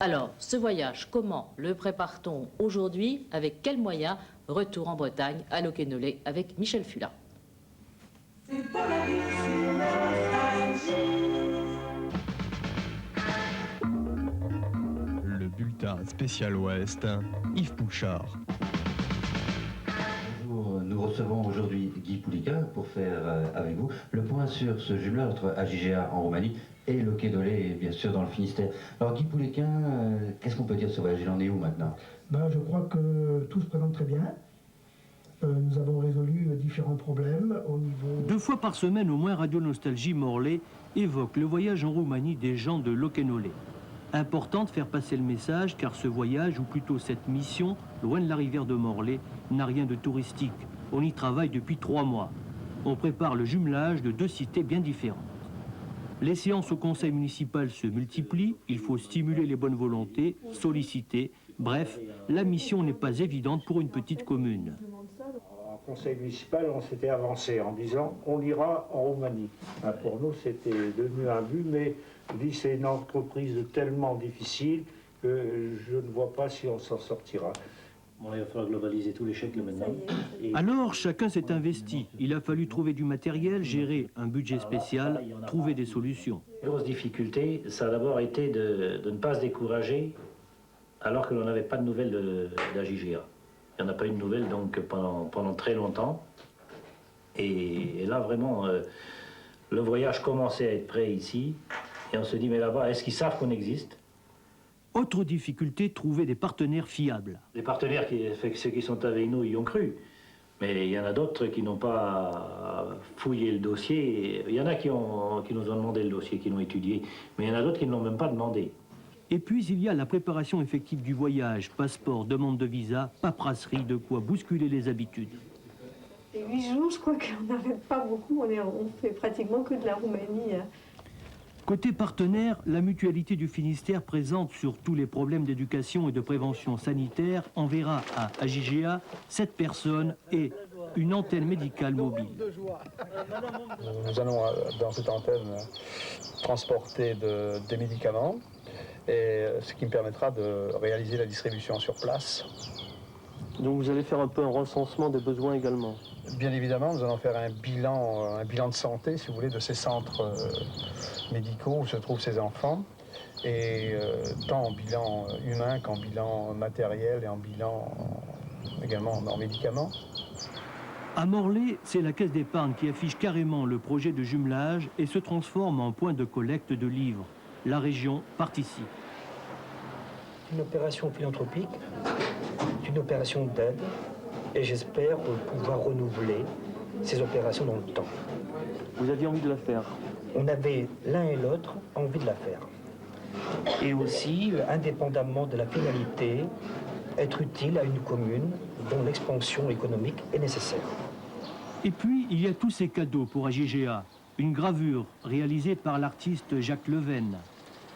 Alors, ce voyage, comment le prépare-t-on aujourd'hui? Avec quels moyens? Retour en Bretagne, à Locquenolé, avec Michel Fulat. Le bulletin spécial Ouest, Yves Pouchard. Bonjour, nous recevons aujourd'hui Guy Poulica pour faire avec vous le point sur ce jumelage entre AJGA en Roumanie et Locquenolé, bien sûr, dans le Finistère. Alors Guy Poulica, qu'est-ce qu'on peut dire de ce voyage? Il en est où maintenant? Je crois que tout se présente très bien. Nous avons résolu différents problèmes au niveau... 2 fois par semaine au moins, Radio Nostalgie Morlaix évoque le voyage en Roumanie des gens de Locquenolé. Important de faire passer le message car ce voyage, ou plutôt cette mission, loin de la rivière de Morlaix, n'a rien de touristique. On y travaille depuis 3 mois. On prépare le jumelage de 2 cités bien différentes. Les séances au conseil municipal se multiplient, il faut stimuler les bonnes volontés, solliciter. Bref, la mission n'est pas évidente pour une petite commune. En conseil municipal, on s'était avancé en disant on ira en Roumanie. Pour nous, c'était devenu un but, mais je dis c'est une entreprise tellement difficile que je ne vois pas si on s'en sortira. Bon, il va falloir globaliser tous les chèques là maintenant. Alors, chacun s'est investi. Il a fallu trouver du matériel, gérer un budget spécial, trouver des solutions. La grosse difficulté, ça a d'abord été de ne pas se décourager alors que l'on n'avait pas de nouvelles d'AJGA. Il n'y en a pas eu de nouvelles donc pendant très longtemps. Et là, vraiment, le voyage commençait à être prêt ici. Et on se dit, mais là-bas, est-ce qu'ils savent qu'on existe? Autre difficulté, trouver des partenaires fiables. Les partenaires, ceux qui sont avec nous, y ont cru. Mais il y en a d'autres qui n'ont pas fouillé le dossier. Il y en a qui nous ont demandé le dossier, qui l'ont étudié. Mais il y en a d'autres qui ne l'ont même pas demandé. Et puis il y a la préparation effective du voyage, passeport, demande de visa, paperasserie, de quoi bousculer les habitudes. Et 8 jours, je crois qu'on n'arrête pas beaucoup, on fait pratiquement que de la Roumanie. Côté partenaire, la mutualité du Finistère présente sur tous les problèmes d'éducation et de prévention sanitaire enverra à AJGA 7 personnes et une antenne médicale mobile. Nous allons dans cette antenne transporter des médicaments, et ce qui me permettra de réaliser la distribution sur place. Donc vous allez faire un peu un recensement des besoins également? Bien évidemment, nous allons faire un bilan de santé, si vous voulez, de ces centres médicaux où se trouvent ces enfants, et tant en bilan humain qu'en bilan matériel et en bilan également en médicaments. À Morlaix, c'est la caisse d'épargne qui affiche carrément le projet de jumelage et se transforme en point de collecte de livres. La région participe. Une opération philanthropique, une opération d'aide, et j'espère pouvoir renouveler ces opérations dans le temps. Vous aviez envie de la faire? On avait l'un et l'autre envie de la faire. Et aussi, indépendamment de la finalité, être utile à une commune dont l'expansion économique est nécessaire. Et puis, il y a tous ces cadeaux pour AJGA. Une gravure réalisée par l'artiste Jacques Leven.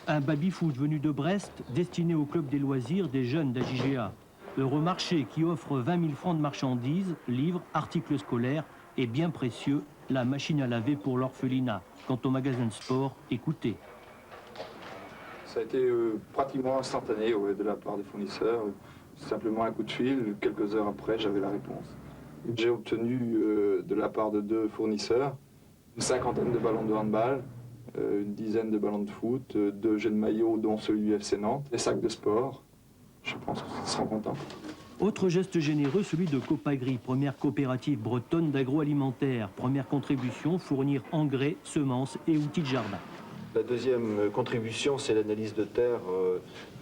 Un baby-foot venu de Brest destiné au club des loisirs des jeunes d'AJGA. Euromarché qui offre 20 000 francs de marchandises, livres, articles scolaires et bien précieux, la machine à laver pour l'orphelinat. Quant au magasin de sport, écoutez. Ça a été pratiquement instantané de la part des fournisseurs. Simplement un coup de fil, quelques heures après j'avais la réponse. J'ai obtenu de la part de 2 fournisseurs une 50aine de ballons de handball, une dizaine de ballons de foot, 2 jets de maillots dont celui du FC Nantes, des sacs de sport. Je pense qu'ils seront contents. Autre geste généreux, celui de Copagri, première coopérative bretonne d'agroalimentaire. Première contribution, fournir engrais, semences et outils de jardin. La deuxième contribution, c'est l'analyse de terre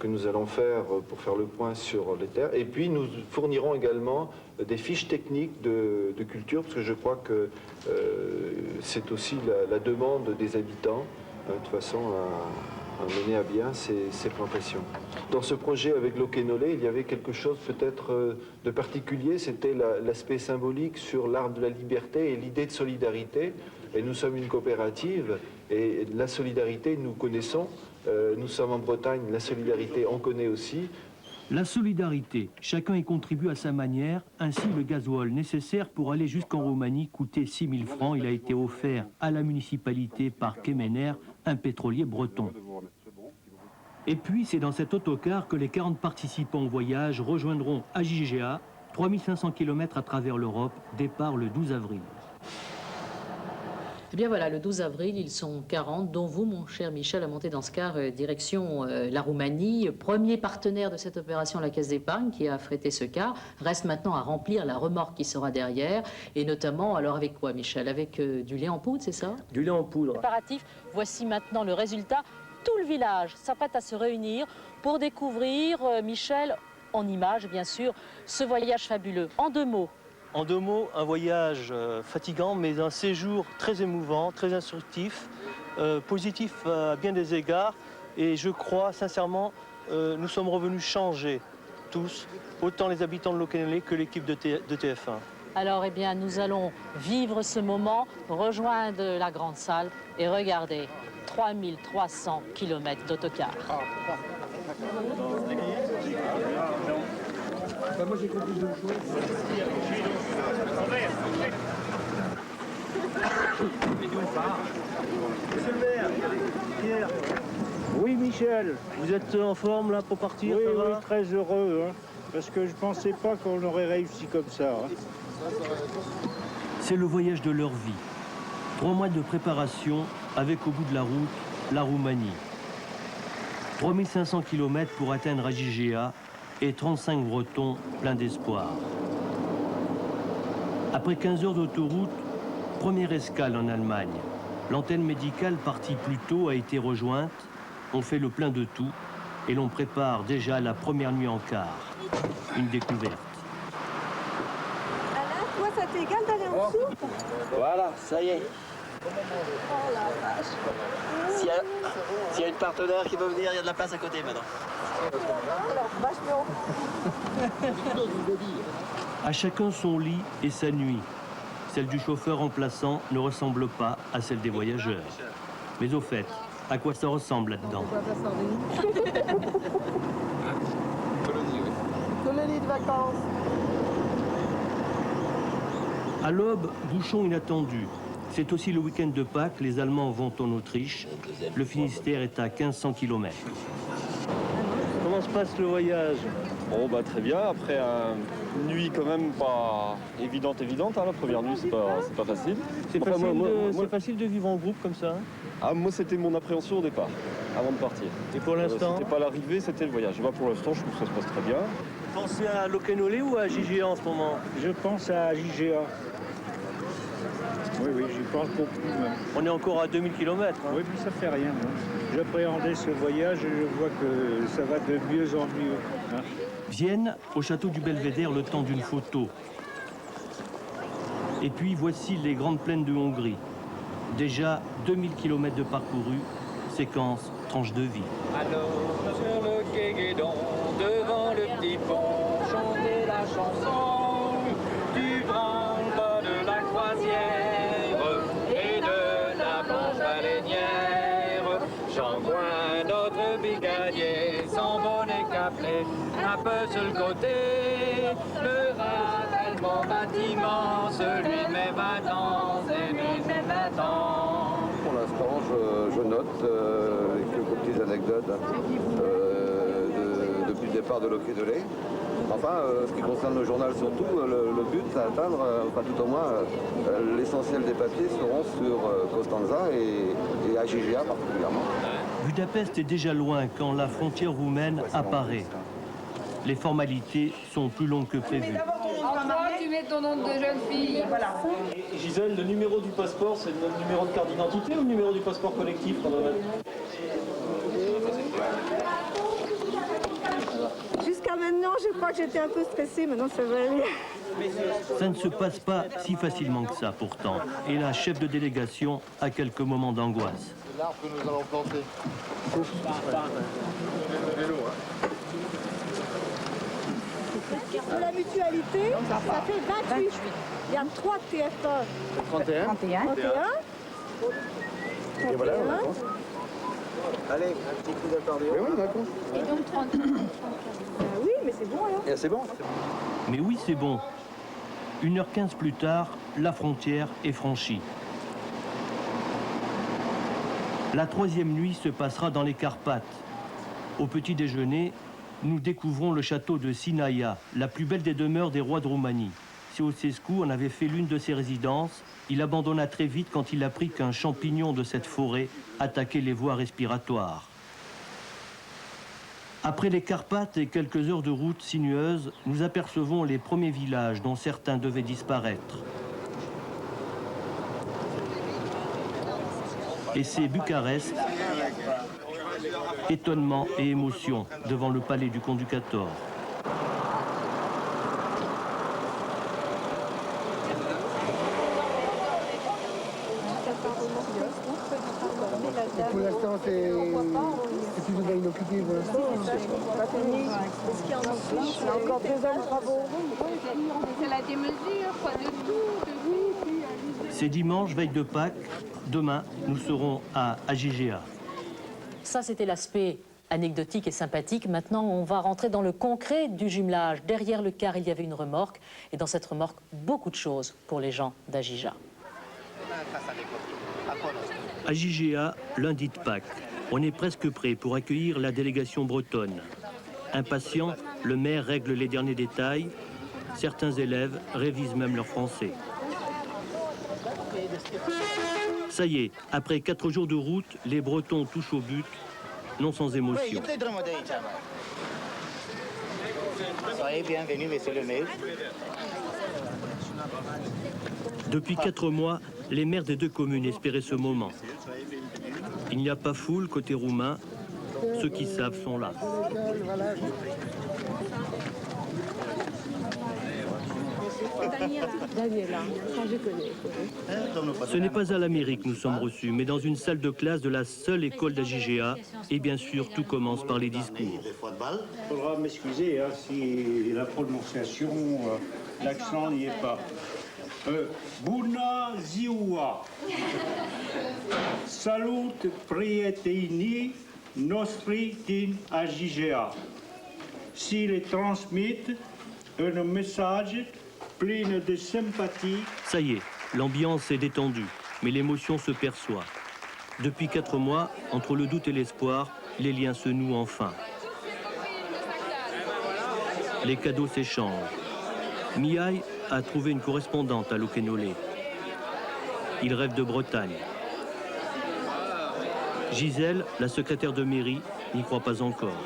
que nous allons faire pour faire le point sur les terres. Et puis nous fournirons également des fiches techniques de culture, parce que je crois que c'est aussi la demande des habitants, de façon à mener à bien ces plantations. Dans ce projet avec Locquenolé, il y avait quelque chose peut-être de particulier, c'était l'aspect symbolique sur l'arbre de la liberté et l'idée de solidarité. Et nous sommes une coopérative, et la solidarité, nous connaissons. Nous sommes en Bretagne, la solidarité, on connaît aussi. La solidarité, chacun y contribue à sa manière. Ainsi, le gasoil nécessaire pour aller jusqu'en Roumanie coûtait 6 000 francs. Il a été offert à la municipalité par Kemener, un pétrolier breton. Et puis, c'est dans cet autocar que les 40 participants au voyage rejoindront AJGA, 3500 km à travers l'Europe, départ le 12 avril. Eh bien voilà, le 12 avril, ils sont 40, dont vous, mon cher Michel, à monter dans ce car direction la Roumanie. Premier partenaire de cette opération, la Caisse d'épargne, qui a affrété ce car. Reste maintenant à remplir la remorque qui sera derrière. Et notamment, alors avec quoi, Michel? Avec du lait en poudre, c'est ça? Du lait en poudre. Préparatif, voici maintenant le résultat. Tout le village s'apprête à se réunir pour découvrir, Michel, en images bien sûr, ce voyage fabuleux. En 2 mots. En 2 mots, un voyage fatigant, mais un séjour très émouvant, très instructif, positif à bien des égards. Et je crois sincèrement, nous sommes revenus changer tous, autant les habitants de l'Auquénolé que l'équipe de TF1. Alors, eh bien, nous allons vivre ce moment, rejoindre la grande salle et regarder 3300 km d'autocar. Moi j'ai compris 2 choses. Monsieur le maire, Pierre. Oui, Michel. Vous êtes en forme là pour partir? Oui, ça oui, va très heureux, hein, parce que je ne pensais pas qu'on aurait réussi comme ça. Hein. C'est le voyage de leur vie. 3 mois de préparation avec au bout de la route la Roumanie. 3500 km pour atteindre AJGA et 35 Bretons pleins d'espoir. Après 15 heures d'autoroute, première escale en Allemagne. L'antenne médicale partie plus tôt a été rejointe. On fait le plein de tout et l'on prépare déjà la première nuit en car. Une découverte. Alain, toi, ça t'égale d'aller en dessous? Voilà, ça y est. Oh la vache. S'il y a une partenaire qui veut venir, il y a de la place à côté maintenant. Alors, vachement. À chacun son lit et sa nuit. Celle du chauffeur remplaçant ne ressemble pas à celle des voyageurs. Mais au fait, à quoi ça ressemble là-dedans? Colonie de vacances. À l'aube, bouchon inattendu. C'est aussi le week-end de Pâques, les Allemands vont en Autriche. Le Finistère est à 1500 km. Comment se passe le voyage? Oh bah très bien, après une nuit quand même pas évidente, hein, la première nuit c'est pas facile. C'est Enfin, facile de vivre en groupe comme ça, hein? Ah, moi c'était mon appréhension au départ, avant de partir. Et pour l'instant? C'était pas l'arrivée, c'était le voyage. Et bah, pour l'instant je trouve que ça se passe très bien. Vous pensez à l'Auquénolé ou à JGA en ce moment? Je pense à JGA. Oui, oui, j'y pense beaucoup même. On est encore à 2000 km. Hein. Oui, mais ça fait rien. Hein. J'appréhendais ce voyage et je vois que ça va de mieux en mieux. Hein. Viennent au château du Belvédère le temps d'une photo. Et puis voici les grandes plaines de Hongrie. Déjà 2000 km de parcouru, séquence tranche de vie. Alors sur le quai Guédon, devant le petit pont, chanter la chanson du branle-bas de la croisière et de la planche baleinière. J'en vois notre brigadier, son bonnet caplé, un peu sur le côté, le rappellement bâtiment, celui-même attend, c'est lui-même attend. Pour l'instant, je note quelques petites anecdotes depuis le départ de l'Auquénolé. Enfin, ce qui concerne le journal surtout, le but c'est d'atteindre, enfin tout au moins, l'essentiel des papiers seront sur Costanza et AJGA particulièrement. Budapest est déjà loin quand la frontière roumaine apparaît. Les formalités sont plus longues que prévu. En toi, tu mets ton nom de jeune fille. Voilà. Gisèle, le numéro du passeport, c'est le numéro de carte d'identité ou le numéro du passeport collectif qu'on doit mettre? Jusqu'à maintenant, je crois que j'étais un peu stressée. Maintenant, ça va aller. Ça ne se passe pas si facilement que ça pourtant. Et la chef de délégation a quelques moments d'angoisse. L'arbre que nous allons planter. Pour la mutualité, ça fait 28. Il y a 3 TF1. 31. 31. Et voilà, on avance. Allez, un petit coup d'accordéon. Oui, d'accord. Et donc 31. Oui, mais c'est bon alors. Et c'est bon. Mais oui, c'est bon. 1h15 plus tard, la frontière est franchie. La troisième nuit se passera dans les Carpates. Au petit déjeuner, nous découvrons le château de Sinaia, la plus belle des demeures des rois de Roumanie. Ceausescu en avait fait l'une de ses résidences. Il abandonna très vite quand il apprit qu'un champignon de cette forêt attaquait les voies respiratoires. Après les Carpates et quelques heures de route sinueuse, nous apercevons les premiers villages dont certains devaient disparaître. Et c'est Bucarest, étonnement et émotion devant le palais du Conducator. Pour l'instant, c'est plus ou moins inoccupé pour l'instant. Est-ce qu'il y en a plus? Il y a encore 2 ans de travaux. C'est la démesure, quoi, de tout, de vous. C'est dimanche, veille de Pâques. Demain, nous serons à Agigea. Ça, c'était l'aspect anecdotique et sympathique. Maintenant, on va rentrer dans le concret du jumelage. Derrière le car, il y avait une remorque. Et dans cette remorque, beaucoup de choses pour les gens d'Agigea. Agigea, lundi de Pâques. On est presque prêt pour accueillir la délégation bretonne. Impatient, le maire règle les derniers détails. Certains élèves révisent même leur français. Ça y est, après 4 jours de route, les Bretons touchent au but, non sans émotion. Soyez bienvenus, monsieur le maire. Depuis 4 mois, les maires des 2 communes espéraient ce moment. Il n'y a pas foule côté roumain, ceux qui savent sont là. Daniela, ça je connais. Ce n'est pas à la mairie que nous sommes reçus, mais dans une salle de classe de la seule école d'Agigea. Et bien sûr, tout commence par les discours. Il faudra m'excuser hein, si la prononciation, l'accent n'y est pas. Bună ziua! Salut prietenii noștri din Agigea. S'il transmet un message plein de sympathie. Ça y est, l'ambiance est détendue, mais l'émotion se perçoit. Depuis 4 mois, entre le doute et l'espoir, les liens se nouent enfin. Les cadeaux s'échangent. Mihai a trouvé une correspondante à Locquenolé. Il rêve de Bretagne. Gisèle, la secrétaire de mairie, n'y croit pas encore.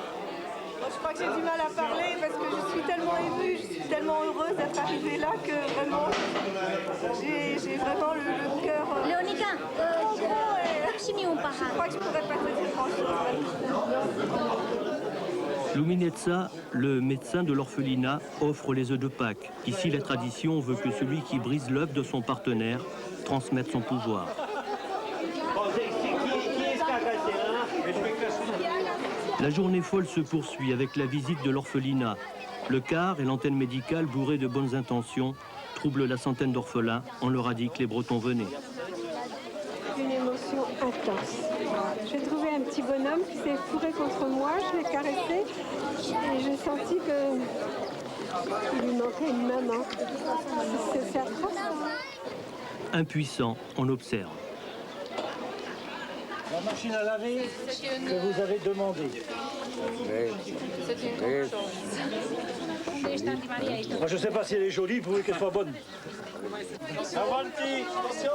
Je crois que j'ai du mal à parler parce que je suis tellement émue, je suis tellement heureuse d'être arrivée là que vraiment, j'ai vraiment le cœur... Léonica, je crois que je pourrais pas te dire grand-chose. Luminezza, le médecin de l'orphelinat, offre les œufs de Pâques. Ici, la tradition veut que celui qui brise l'œuf de son partenaire transmette son pouvoir. La journée folle se poursuit avec la visite de l'orphelinat. Le car et l'antenne médicale, bourrés de bonnes intentions, troublent la centaine d'orphelins. On leur a dit que les Bretons venaient. Une émotion intense. J'ai trouvé un petit bonhomme qui s'est fourré contre moi, je l'ai caressé et j'ai senti qu'il lui manquait une maman. C'est atroce. Impuissant, on observe. La machine à laver que vous avez demandée. C'est une grande chose. Moi, je ne sais pas si elle est jolie, vous voulez qu'elle soit bonne. Avanti, attention.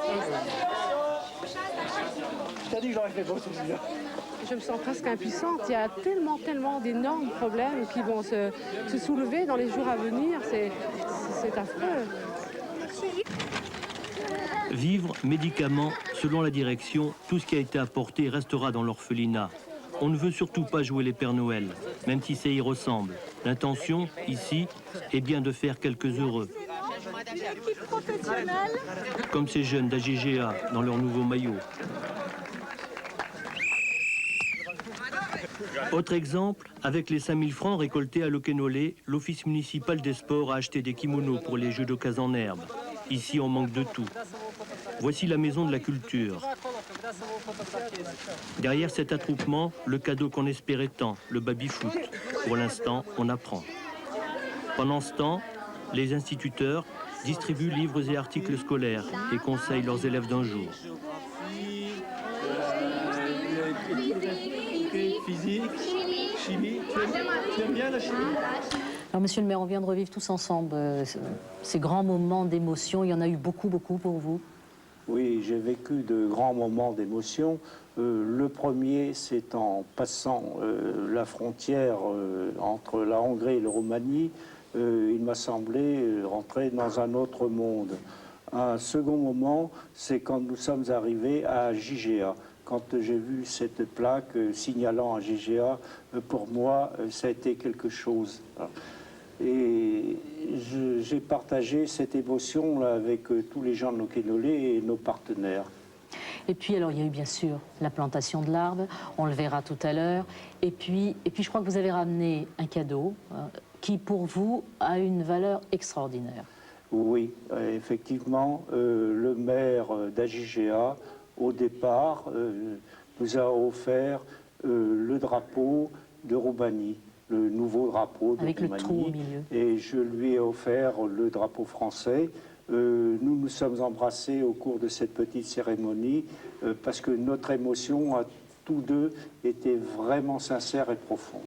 Je t'ai dit que j'aurais fait beau celui-là. Je me sens presque impuissante. Il y a tellement d'énormes problèmes qui vont se soulever dans les jours à venir. C'est affreux. Vivres, médicaments, selon la direction, tout ce qui a été apporté restera dans l'orphelinat. On ne veut surtout pas jouer les Pères Noël, même si ça y ressemble. L'intention, ici, est bien de faire quelques heureux. Comme ces jeunes d'Agigea dans leur nouveau maillot. Autre exemple, avec les 5000 francs récoltés à Locquenolé, l'Office municipal des sports a acheté des kimonos pour les jeux d'occasion en herbe. Ici, on manque de tout. Voici la maison de la culture. Derrière cet attroupement, le cadeau qu'on espérait tant, le baby-foot. Pour l'instant, on apprend. Pendant ce temps, les instituteurs distribuent livres et articles scolaires et conseillent leurs élèves d'un jour. Physique, chimie. Tu aimes bien la chimie? Alors, monsieur le maire, on vient de revivre tous ensemble ces grands moments d'émotion. Il y en a eu beaucoup, beaucoup pour vous? Oui, j'ai vécu de grands moments d'émotion. Le premier, c'est en passant la frontière entre la Hongrie et la Roumanie. Il m'a semblé rentrer dans un autre monde. Un second moment, c'est quand nous sommes arrivés à Gigea. Quand j'ai vu cette plaque signalant à Gigea, pour moi, ça a été quelque chose. Et j'ai partagé cette émotion là, avec tous les gens de Loquenolé et nos partenaires. Et puis, alors, il y a eu bien sûr la plantation de l'arbre, on le verra tout à l'heure. Et puis, je crois que vous avez ramené un cadeau qui, pour vous, a une valeur extraordinaire. Oui, effectivement, le maire d'Agigea, au départ, nous a offert le drapeau de Roumanie, le nouveau drapeau de Avec Roumanie. le trou au milieu. Et je lui ai offert le drapeau français. Nous nous sommes embrassés au cours de cette petite cérémonie parce que notre émotion à tous deux était vraiment sincère et profonde.